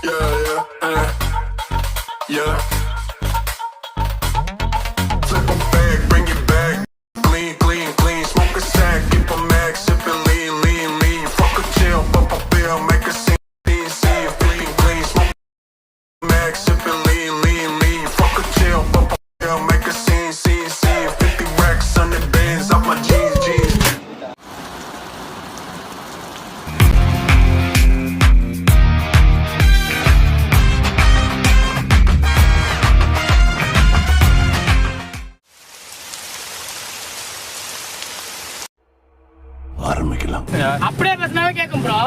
Yeah. Flip 'em back, bring it back. Clean, clean, clean. Smoke a sack, keep 'em max, sippin' lean, lean, lean. Fuck a chill, pop a pill, make a scene, scene, clean, clean. Smoke max, sippin' lean, lean, lean. Fuck a chill, pop a pill, make a scene, scene, scene. 50 racks, 100 bands off my jeans, jeans. ஆரம்பிக்கலாம். அப்படியே பேசினாவே கேட்கும் bro.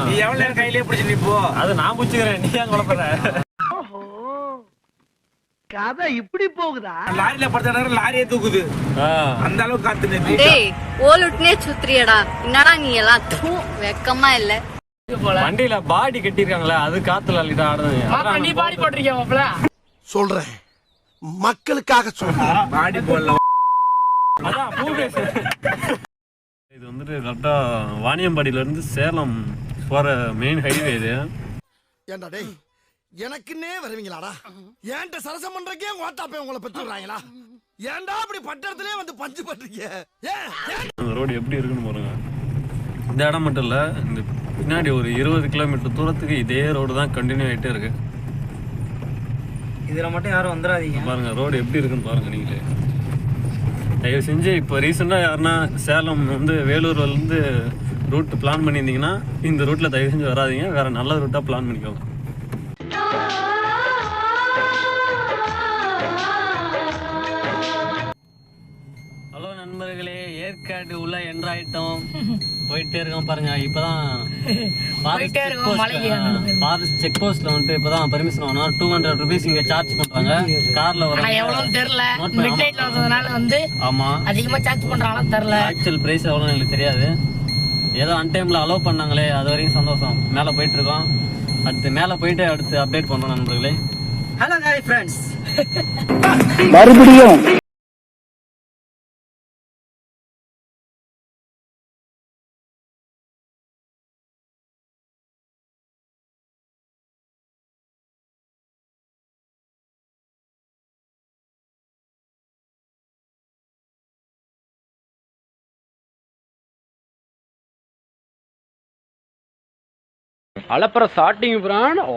நீ எவ்வளவு நேரம் கையிலே பிடிச்சி Nippo? அது நான் பிடிச்சிக்கிறேன், நீ ஏன் குழப்பற? கதை இப்படி போகுதா? லாரியில படுத்த லாரியே தூக்குது, அந்த அளவுக்கு காத்து நிறுத்தி. டேய் ஓலுட்னே சுத்ரியடா, என்னடா நீ எல்லாம் தூ வெக்கமா இல்ல? வண்டியில பாடி கட்டிருக்காங்களே, அது காத்துல அள்ளிட்டு ஆடுது. அப்ப நீ பாடி போட்டிருக்கிய மாப்ள? சொல்றேன், மக்களுக்காக சொல்றேன். பாடி போடல. அதான் பூபேஷ். இது வந்துட்டு கரெக்டா வாணியம்பாடியில இருந்து சேலம் போற மெயின் ஹைவே இது. ஏண்டா டேய், எனக்குன்னே வருவீங்களாடா? ஏன்ட்ட சரசம் பண்றக்கே வாட்டாப்பே உங்களை பெற்றுறாங்களா? ஏன்டா அப்படி பட்டறதுலயே வந்து பஞ்சு பண்றீங்க? அந்த ரோடு எப்படி இருக்குன்னு பாருங்க. இந்த இடம் மட்டும் இல்ல, இந்த பின்னாடி ஒரு 20 கிலோமீட்டர் தூரத்துக்கு இதே ரோடு தான் கண்டினியூ ஆயிட்டே இருக்கு. இதுல மட்டும் யாரும் வந்துடாதீங்க. பாருங்க ரோடு எப்படி இருக்குன்னு பாருங்க நீங்களே. தயவு செஞ்சு இப்போ ரீசெண்டாக யாருன்னா சேலம் வந்து வேலூர்லேருந்து ரூட் பிளான் பண்ணியிருந்தீங்கன்னா இந்த ரூட்டில் தயவு செஞ்சு வராதிங்க, வேறு நல்ல ரூட்டாக பிளான் பண்ணிக்கோங்க. ஹலோ நண்பர்களே, ஏற்காடு உள்ள என்ட்ராயிட்டோம், போயிட்டே இருக்கோம். பாருங்க இப்போதான் ஃபாரஸ்ட் செக் போஸ்ட்ல வந்துட்டு இப்போதான் பர்மிஷன் வாங்கணும். 200 rupees இங்கே சார்ஜ் பண்றாங்க. கார்ல வர எவ்வளவு தெரியல, மிட் நைட்ல வந்ததுனால வந்து ஆமா அதிகமா சார்ஜ் பண்றாங்களா தெரியல. ஆக்சுவல் பிரைஸ் எவ்வளோ எனக்கு தெரியாது. ஏதோ அன் டைம்ல அலோவ் பண்ணாங்களே, அது வரைக்கும் சந்தோஷம். மேலே போயிட்டு இருக்கோம், அடுத்து மேலே போயிட்டு அடுத்து அப்டேட் பண்றோம் நண்பர்களே. ஹலோ गाइस ஃப்ரெண்ட்ஸ், மறுபடியும் அலப்பற ஸ்டார்டிங் பிரான். ஓ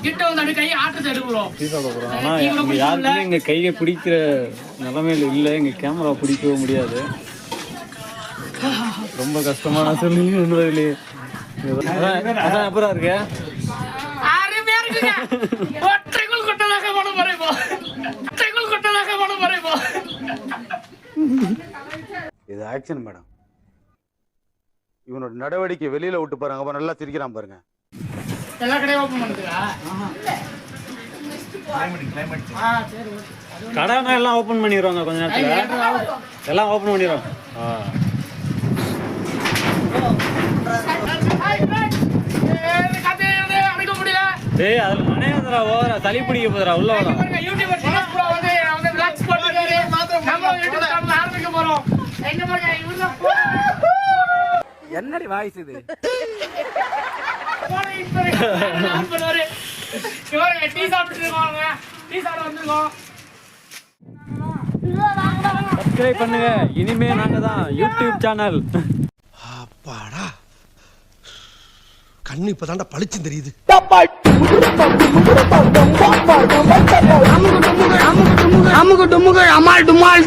கிட்ட வந்து அப்படியே கையை ஆட்டத்தை எடுக்கிறோம். ஆனா இங்க யாருக்குமே எங்க கையை பிடிக்கிற நிலைமையில இல்லை, எங்க கேமரா பிடிக்கவும் முடியாது. ரொம்ப கஷ்டமான சூழ்நிலை. அதான் அப்புறம் இருக்கு. அருமையா இருக்குங்க. ஒற்றைக்குள் கொட்டதாக மனம் மறைப்போ, ஒற்றைக்குள் கொட்டதாக மனம் மறைப்போ. இது ஆக்ஷன் மேடம். இவனோட நடவடிக்கை வெளியில விட்டு பாருங்க, அப்ப நல்லா சிரிக்கிறான் பாருங்க. எல்லா கடையும் ஓபன் பண்ணுதுடா. கடைனா எல்லாம் ஓபன் பண்ணிடுவாங்க கொஞ்ச நேரத்துல, எல்லாம் ஓபன் பண்ணிடுவாங்க. டேய் அதுல மனையதுரா ஓவரா தலி பிடிக்க போதுடா, உள்ள வாடா. யூடியூபர் சினஸ் ப்ரோ வந்து vlogs போட்டுட்டாரு. நம்ம யூடியூப் சேனல் ஆரம்பிக்க போறோம். எங்க பாருங்க இவங்க என்னடி வாய்ஸ் இது? போன இன்ஸ்டாகிராம் பண்ணுவாரு. இவங்க டீ சாப்பிட்டு இருக்காங்க, டீ சாப்பிட வந்திருக்கோம். சப்ஸ்கிரைப் பண்ணுங்க, இனிமே நாங்க தான் யூடியூப் சேனல். அப்பாடா, கண்ணு இப்பதான்டா பளிச்சு தெரியுது. அமுகு டுமுகு அமால் டுமால்.